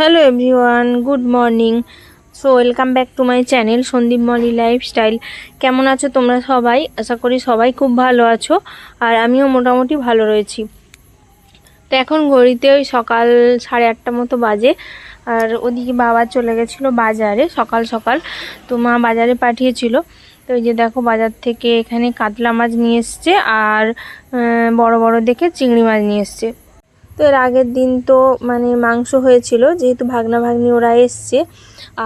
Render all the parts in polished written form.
Hello everyone, good morning. So welcome back to my channel Sandeep Moli lifestyle. কেমন আছো তোমরা সবাই? আশা করি সবাই খুব ভালো আছো, আর আমিও মোটামুটি ভালো রয়েছি। তো এখন ঘড়িতে ওই সকাল 8:30 মতো বাজে, আর ওদিকে বাবা চলে গেছিলো বাজারে সকাল সকাল। তো মা বাজারে পাঠিয়েছিল। তো এই যে দেখো, বাজার থেকে এখানে কাতলা মাছ নিয়ে এসছে, আর বড় বড় দেখে চিংড়ি মাছ নিয়ে এসছে। তো এর আগের দিন তো মাংস হয়েছিল, যেহেতু ভাগনা ভাগ্নি ওরা এসছে,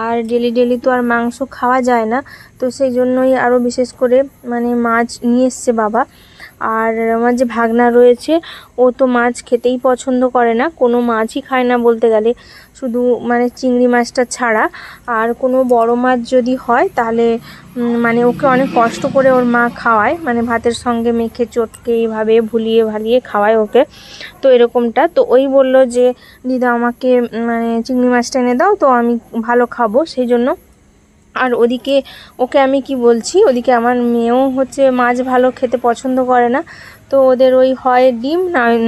আর ডেলি ডেলি তো আর মাংস খাওয়া যায় না। তো সেই জন্যই আরও বিশেষ করে মাছ নিয়ে এসছে বাবা। আর আমার যে ভাগনা রয়েছে, ও তো মাছ খেতেই পছন্দ করে না, কোনো মাছই খায় না বলতে গেলে, শুধু চিংড়ি মাছটা ছাড়া। আর কোনো বড় মাছ যদি হয় তাহলে ওকে অনেক কষ্ট করে ওর মা খাওয়ায়, ভাতের সঙ্গে মেখে চটকে এইভাবে ভুলিয়ে ভালিয়ে খাওয়ায় ওকে। তো এরকমটা তো ওই বলল যে দিদা আমাকে চিংড়ি মাছটা এনে দাও, তো আমি ভালো খাবো সেই জন্য। আর ওদিকে ওকে আমি কি বলছি, ওদিকে আমার মেয়েও হচ্ছে মাছ ভালো খেতে পছন্দ করে না। তো ওদের ওই হয় ডিম,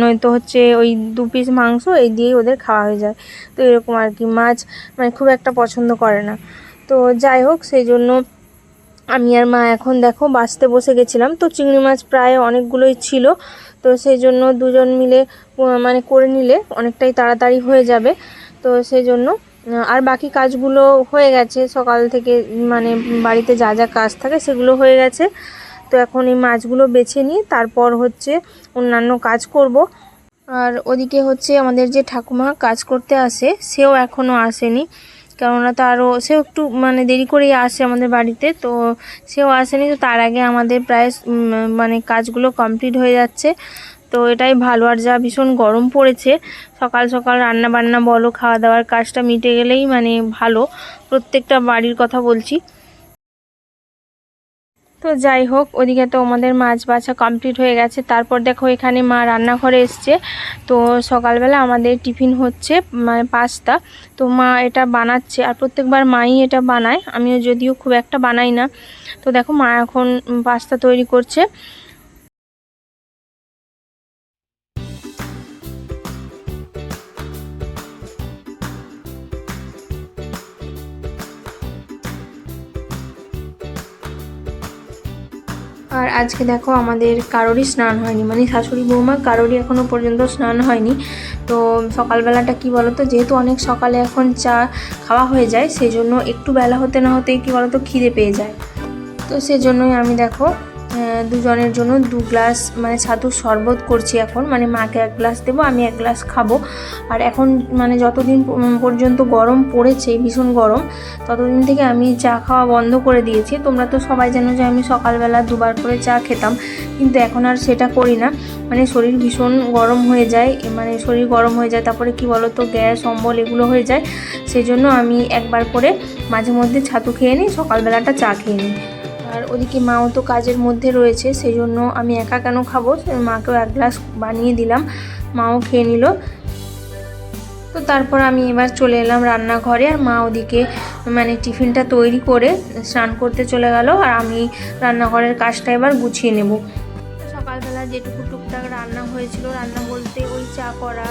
নয়তো হচ্ছে ওই 2 পিস মাংস, এই দিয়েই ওদের খাওয়া হয়ে যায়। তো এরকম আর কি, মাছ খুব একটা পছন্দ করে না। তো যাই হোক, সেই জন্য আমি আর মা এখন দেখো বাছতে বসে গেছিলাম। তো চিংড়ি মাছ প্রায় অনেকগুলোই ছিল, তো সেই জন্য দুজন মিলে করে নিলে অনেকটাই তাড়াতাড়ি হয়ে যাবে। তো সেই জন্য আর বাকি কাজগুলো হয়ে গেছে সকাল থেকে, বাড়িতে যা যা কাজ থাকে সেগুলো হয়ে গেছে। তো এখন এই মাছগুলো বেছে নিয়ে তারপর হচ্ছে অন্যান্য কাজ করব। আর ওদিকে হচ্ছে আমাদের যে ঠাকুমা কাজ করতে আসে, সেও এখনও আসেনি, কেননা তারও সেও একটু দেরি করেই আসে আমাদের বাড়িতে। তো সেও আসেনি, তো তার আগে আমাদের প্রায় কাজগুলো কমপ্লিট হয়ে যাচ্ছে। তো এটাই ভালো। আর যা ভীষণ গরম পড়েছে, সকাল সকাল রান্না বান্না বলো, খাওয়া দাওয়ার কাজটা মিটে গেলেই ভালো, প্রত্যেকটা বাড়ির কথা বলছি। তো যাই হোক, ওদিকে তো আমাদের মাছ বাছা কমপ্লিট হয়ে গেছে। তারপর দেখো এখানে মা রান্নাঘরে এসছে। তো সকালবেলা আমাদের টিফিন হচ্ছে পাস্তা। তো মা এটা বানাচ্ছে, আর প্রত্যেকবার মাই এটা বানায়, আমিও যদিও খুব একটা বানাই না। তো দেখো মা এখন পাস্তা তৈরি করছে। আর আজকে দেখো আমাদের কারোরই স্নান হয়নি, শাশুড়ি বৌমা কারোরই এখনো পর্যন্ত স্নান হয়নি। তো সকালবেলাটা কি বলতো, যেহেতু অনেক সকালে এখন চা খাওয়া হয়ে যায়, সেই জন্য একটু বেলা হতে না হতেই কি বলতো খিদে পেয়ে যায়। তো সেজন্যই আমি দেখো দুজনের জন্য 2 গ্লাস ছাতুর শরবত করছি এখন। মাকে 1 গ্লাস দেবো, আমি 1 গ্লাস খাবো। আর এখন যতদিন পর্যন্ত গরম পড়েছে, ভীষণ গরম, ততদিন থেকে আমি চা খাওয়া বন্ধ করে দিয়েছি। তোমরা তো সবাই জানো যে আমি সকালবেলা 2বার করে চা খেতাম, কিন্তু এখন আর সেটা করি না। শরীর ভীষণ গরম হয়ে যায়, শরীর গরম হয়ে যায়, তারপরে কি বলো তো গ্যাস অম্বল এগুলো হয়ে যায়। সেই জন্য আমি একবার করে মাঝে মধ্যে ছাতু খেয়ে নিই, সকালবেলাটা চা খেয়ে নিই। আর ওদিকে মাও তো কাজের মধ্যে রয়েছে, সেই জন্য আমি একা কেন খাবো, মাকেও 1 গ্লাস বানিয়ে দিলাম, মাও খেয়ে নিল। তো তারপর আমি এবার চলে এলাম রান্নাঘরে, আর মা ওদিকে টিফিনটা তৈরি করে স্নান করতে চলে গেল, আর আমি রান্নাঘরের কাজটা এবার গুছিয়ে নেব। সকালবেলা যেটুকু টুকটাক রান্না হয়েছিল, রান্না বলতে ওই চা করা,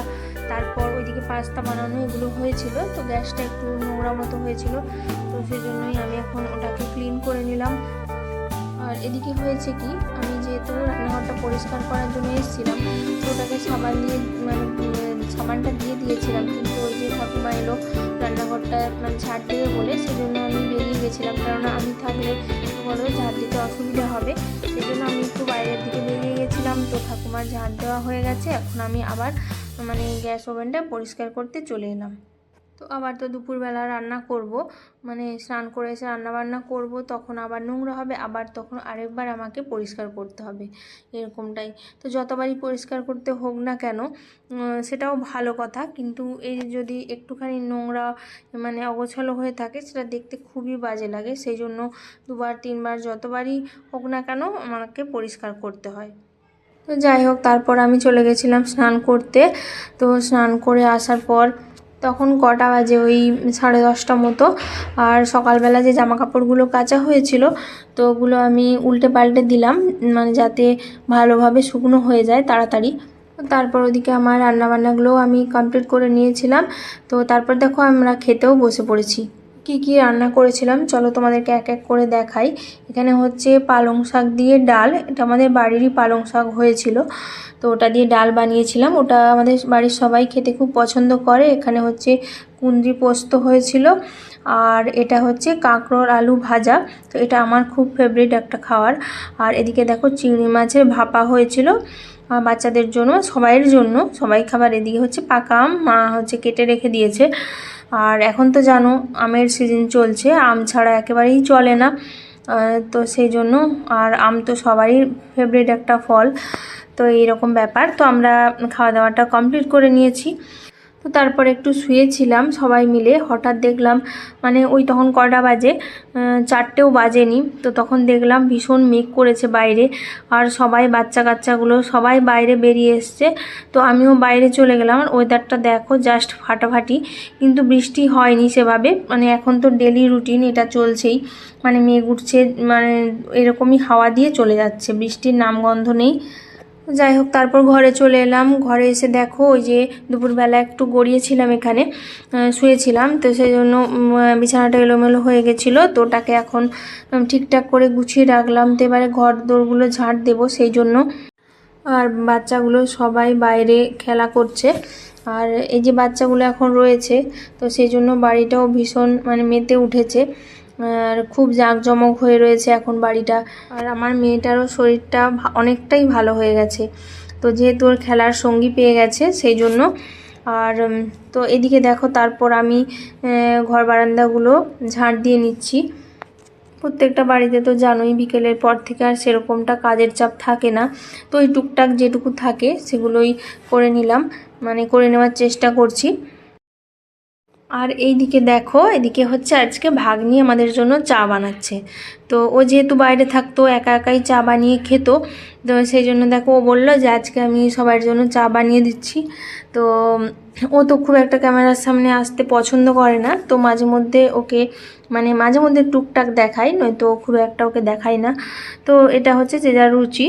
তারপর ওইদিকে পাস্তা বানানো, এগুলো হয়েছিল। তো গ্যাসটা একটু নোংরা মতো হয়েছিল, তো সেই জন্যই আমি এখন ওটাকে ক্লিন করে নিলাম। আর এদিকে হয়েছে কি, আমি যেহেতু রান্নাঘরটা পরিষ্কার করার জন্য এসেছিলাম, তো ওটাকে সাবান দিয়ে সাবানটা দিয়ে দিয়েছিলাম, কিন্তু ওই যে ঠাকুমা এলো রান্নাঘরটা ঝাড় দেবে বলে, সেজন্য আমি বেরিয়ে গেছিলাম, কেননা আমি থাকলে বলো ঝাড় দিতে অসুবিধা হবে, সেই জন্য আমি একটু বাইরের দিকে বেরিয়ে গেছিলাম। তো ঠাকুমার ঝাড় দেওয়া হয়ে গেছে, এখন আমি আবার গ্যাস ওভেনটা পরিষ্কার করতে চলে এলাম। তো আবার তো দুপুরবেলা রান্না করব, স্নান করে এসে রান্নাবান্না করব, তখন আবার নোংরা হবে, আবার তখন আরেকবার আমাকে পরিষ্কার করতে হবে, এরকমটাই। তো যতবারই পরিষ্কার করতে হোক না কেন, সেটাও ভালো কথা, কিন্তু এই যদি একটুখানি নোংরা অগোছালো হয়ে থাকে, সেটা দেখতে খুবই বাজে লাগে। সেই জন্য 2বার 3বার যতবারই হোক না কেন আমাকে পরিষ্কার করতে হয়। তো যাই হোক, তারপর আমি চলে গেছিলাম স্নান করতে। তো স্নান করে আসার পর তখন কটা বাজে, ওই 10:30 মতো। আর সকালবেলা যে জামা কাপড়গুলো কাচা হয়েছিল, তো ওগুলো আমি উল্টে পাল্টে দিলাম, যাতে ভালোভাবে শুকনো হয়ে যায় তাড়াতাড়ি। তারপর ওদিকে আমার রান্নাবান্নাগুলোও আমি কমপ্লিট করে নিয়েছিলাম। তো তারপর দেখো আমরা খেতেও বসে পড়েছি। কি কি রান্না করেছিলাম চলো তোমাদেরকে এক এক করে দেখাই। এখানে হচ্ছে পালং শাক দিয়ে ডাল, এটা আমাদের বাড়িরই পালং শাক হয়েছিল, তো ওটা দিয়ে ডাল বানিয়েছিলাম। ওটা আমাদের বাড়ির সবাই খেতে খুব পছন্দ করে। এখানে হচ্ছে কুঁদরি পোস্ত হয়েছিল, আর এটা হচ্ছে কাঁকরোল আলু ভাজা, তো এটা আমার খুব ফেভারিট একটা খাবার। আর এদিকে দেখো চিংড়ি মাছের ভাপা হয়েছিল বাচ্চাদের জন্য, সবাইয়ের জন্য, সবাই খাবার। এদিকে হচ্ছে পাকা আম মা হচ্ছে কেটে রেখে দিয়েছে। আর এখন তো জানো আমের সিজন চলছে, আম ছাড়া একেবারেই চলে না, তো সেই জন্য। আর আম তো সবারই ফেভারিট একটা ফল, তো এইরকম ব্যাপার। তো আমরা খাওয়া দাওয়াটা কমপ্লিট করে নিয়েছি। তো তারপর একটু শুয়েছিলাম সবাই মিলে, হঠাৎ দেখলাম মানে ওই তখন কটা বাজে, 4টেও বাজেনি, তো তখন দেখলাম ভীষণ মেঘ করেছে বাইরে, আর সবাই বাচ্চা কাচ্চাগুলো সবাই বাইরে বেরিয়ে এসছে। তো আমিও বাইরে চলে গেলাম। আর ওয়েদারটা দেখো জাস্ট ফাটাফাটি, কিন্তু বৃষ্টি হয়নি সেভাবে। মানে এখন তো ডেলি রুটিন এটা চলছেই, মানে মেঘ উঠছে, মানে এরকমই হাওয়া দিয়ে চলে যাচ্ছে, বৃষ্টির নামগন্ধ নেই। যাই হোক, তারপর ঘরে চলে এলাম। ঘরে এসে দেখো ওই যে দুপুরবেলা একটু গড়িয়েছিলাম, এখানে শুয়েছিলাম, তো সেই জন্য বিছানাটা এলোমেলো হয়ে গেছিলো, তো ওটাকে এখন ঠিকঠাক করে গুছিয়ে রাখলাম। তো এবারে ঘর দোরগুলো ঝাড় দেবো সেই জন্য। আর বাচ্চাগুলো সবাই বাইরে খেলা করছে, আর এই যে বাচ্চাগুলো এখন রয়েছে, তো সেই জন্য বাড়িটাও ভীষণ মানে মেতে উঠেছে, আর খুব জাঁকজমক হয়ে রয়েছে এখন বাড়িটা। আর আমার মেয়েটারও শরীরটা অনেকটাই ভালো হয়ে গেছে, তো যেহেতু ওর খেলার সঙ্গী পেয়ে গেছে সেই জন্য। আর তো এদিকে দেখো তারপর আমি ঘর বারান্দাগুলো ঝাড় দিয়ে নিচ্ছি। প্রত্যেকটা বাড়িতে তো জানোই বিকেলের পর থেকে আর সেরকমটা কাজের চাপ থাকে না, তো ওই টুকটাক যেটুকু থাকে সেগুলোই করে নিলাম, মানে করে নেওয়ার চেষ্টা করছি। আর এই দিকে দেখো, এদিকে হচ্ছে আজকে ভাগ্নি আমাদের জন্য চা বানাচ্ছে। তো ও যেহেতু বাইরে থাকতো একা একাই চা বানিয়ে খেত, তো সেই জন্য দেখো ও বললো যে আজকে আমি সবার জন্য চা বানিয়ে দিচ্ছি। তো ও তো খুব একটা ক্যামেরার সামনে আসতে পছন্দ করে না, তো মাঝে মধ্যে ওকে মানে মাঝে মধ্যে টুকটাক দেখাই, নয়তো খুব একটা ওকে দেখাই না। তো এটা হচ্ছে যে যার রুচি,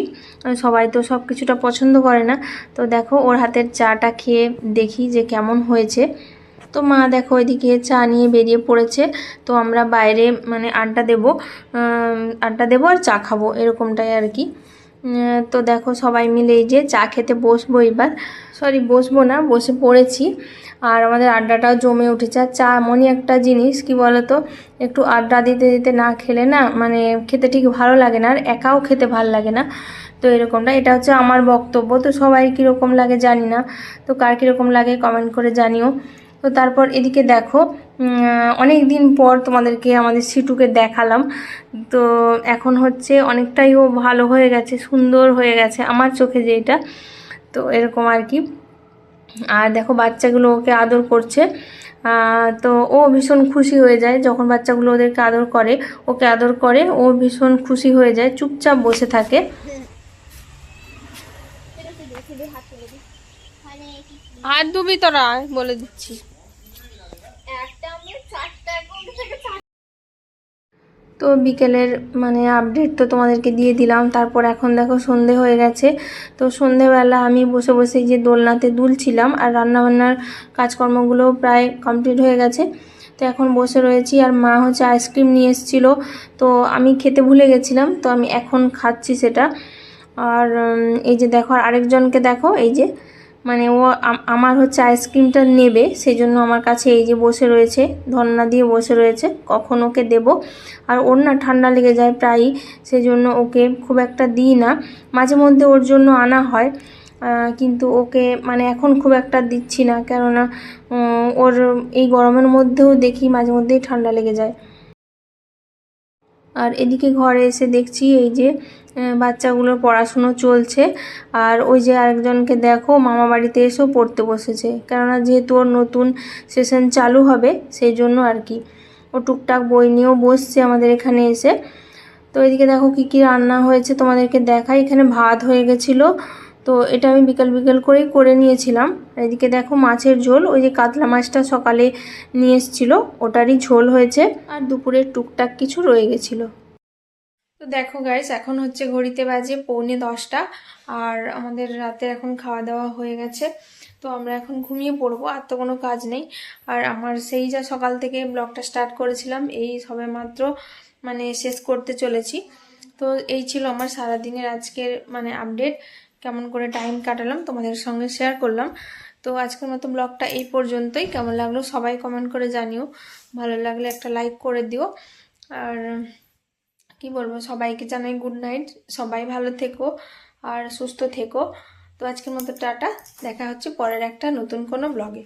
সবাই তো সব কিছুটা পছন্দ করে না। তো দেখো ওর হাতের চাটা খেয়ে দেখি যে কেমন হয়েছে। তো মা দেখো ওইদিকে চা নিয়ে বেরিয়ে পড়েছে, তো আমরা বাইরে মানে আড্ডা দেবো আর চা খাবো, এরকমটাই আর কি। তো দেখো সবাই মিলে এই যে চা খেতে বসবো এবার, সরি বসবো না, বসে পড়েছি। আর আমাদের আড্ডাটাও জমে উঠেছে। আর চা এমনই একটা জিনিস কি বলতো, একটু আড্ডা দিতে দিতে না খেলে না মানে খেতে ঠিক ভালো লাগে না, আর একাও খেতে ভালো লাগে না। তো এরকমটা, এটা হচ্ছে আমার বক্তব্য। তো সবাই কীরকম লাগে জানি না, তো কার কীরকম লাগে কমেন্ট করে জানিও। তো তারপর এদিকে দেখো অনেক দিন পর তোমাদেরকে আমাদের সিটুকে দেখালাম। তো এখন হচ্ছে অনেকটাই ও ভালো হয়ে গেছে, সুন্দর হয়ে গেছে আমার চোখে যেটা, তো এরকম আর কি। আর দেখো বাচ্চাগুলো ওকে আদর করছে, তো ও ভীষণ খুশি হয়ে যায় যখন বাচ্চাগুলো ওদেরকে আদর করে, ওকে আদর করে, ও ভীষণ খুশি হয়ে যায়, চুপচাপ বসে থাকে। হাত ধুবি তোরা বলে দিচ্ছি। তো বিকেলের মানে আপডেট তো তোমাদেরকে দিয়ে দিলাম। তারপর এখন দেখো সন্ধে হয়ে গেছে, তো সন্ধেবেলা আমি বসে বসে যে দোলনাতে দুলছিলাম, আর রান্নাবান্নার কাজকর্মগুলো প্রায় কমপ্লিট হয়ে গেছে। তো এখন বসে রয়েছি, আর মা হচ্ছে আইসক্রিম নিয়ে এসেছিলো, তো আমি খেতে ভুলে গেছিলাম, তো আমি এখন খাচ্ছি সেটা। আর এই যে দেখো আরেকজনকে দেখো, এই যে মানে ও আমার হচ্ছে আইসক্রিমটা নেবে, সেই জন্য আমার কাছে এই যে বসে রয়েছে, ধন্না দিয়ে বসে রয়েছে, কখন ওকে দেব। আর ওর না ঠান্ডা লেগে যায় প্রায়ই, সেই জন্য ওকে খুব একটা দিই না, মাঝে মধ্যে ওর জন্য আনা হয়, কিন্তু ওকে মানে এখন খুব একটা দিচ্ছি না, কেননা ওর এই গরমের মধ্যেও দেখি মাঝে মধ্যেই ঠান্ডা লেগে যায়। আর এদিকে ঘরে এসে দেখছি এই যে বাচ্চাগুলোর পড়াশুনো চলছে, আর ওই যে আরেকজনকে দেখো মামা বাড়িতে এসেও পড়তে বসেছে, কেননা যেহেতু ওর নতুন সেশন চালু হবে সেই জন্য আর কি। ও টুকটাক বই নিয়েও বসছে আমাদের এখানে এসে। তো এদিকে দেখো কী কী রান্না হয়েছে তোমাদেরকে দেখাই। এখানে ভাত হয়ে গেছিলো, তো এটা আমি বিকেল বিকেল করেই করে নিয়েছিলাম। আর এদিকে দেখো মাছের ঝোল, ওই যে কাতলা মাছটা সকালে নিয়ে এসেছিলো ওটারই ঝোল হয়েছে, আর দুপুরের টুকটাক কিছু রয়ে গেছিলো। তো দেখো গাইস, এখন হচ্ছে ঘড়িতে বাজে 9:45 আর আমাদের রাতে এখন খাওয়া দাওয়া হয়ে গেছে। তো আমরা এখন ঘুমিয়ে পড়বো, আর তো কোনো কাজ নেই। আর আমার সেই যা সকাল থেকে ব্লগটা স্টার্ট করেছিলাম এই সবে মাত্র মানে শেষ করতে চলেছি। তো এই ছিল আমার সারাদিনের আজকের মানে আপডেট, কেমন করে টাইম কাটালাম তোমাদের সঙ্গে শেয়ার করলাম। তো আজকের মতো ব্লগটা এই পর্যন্তই। কেমন লাগলো সবাই কমেন্ট করে জানিও, ভালো লাগলে একটা লাইক করে দিও। আর কি বলবো, সবাইকে জানাই গুড নাইট, সবাই ভালো থেকো আর সুস্থ থেকো। তো আজকের মতো টাটা, দেখা হচ্ছে পরের একটা নতুন কোনো ব্লগে।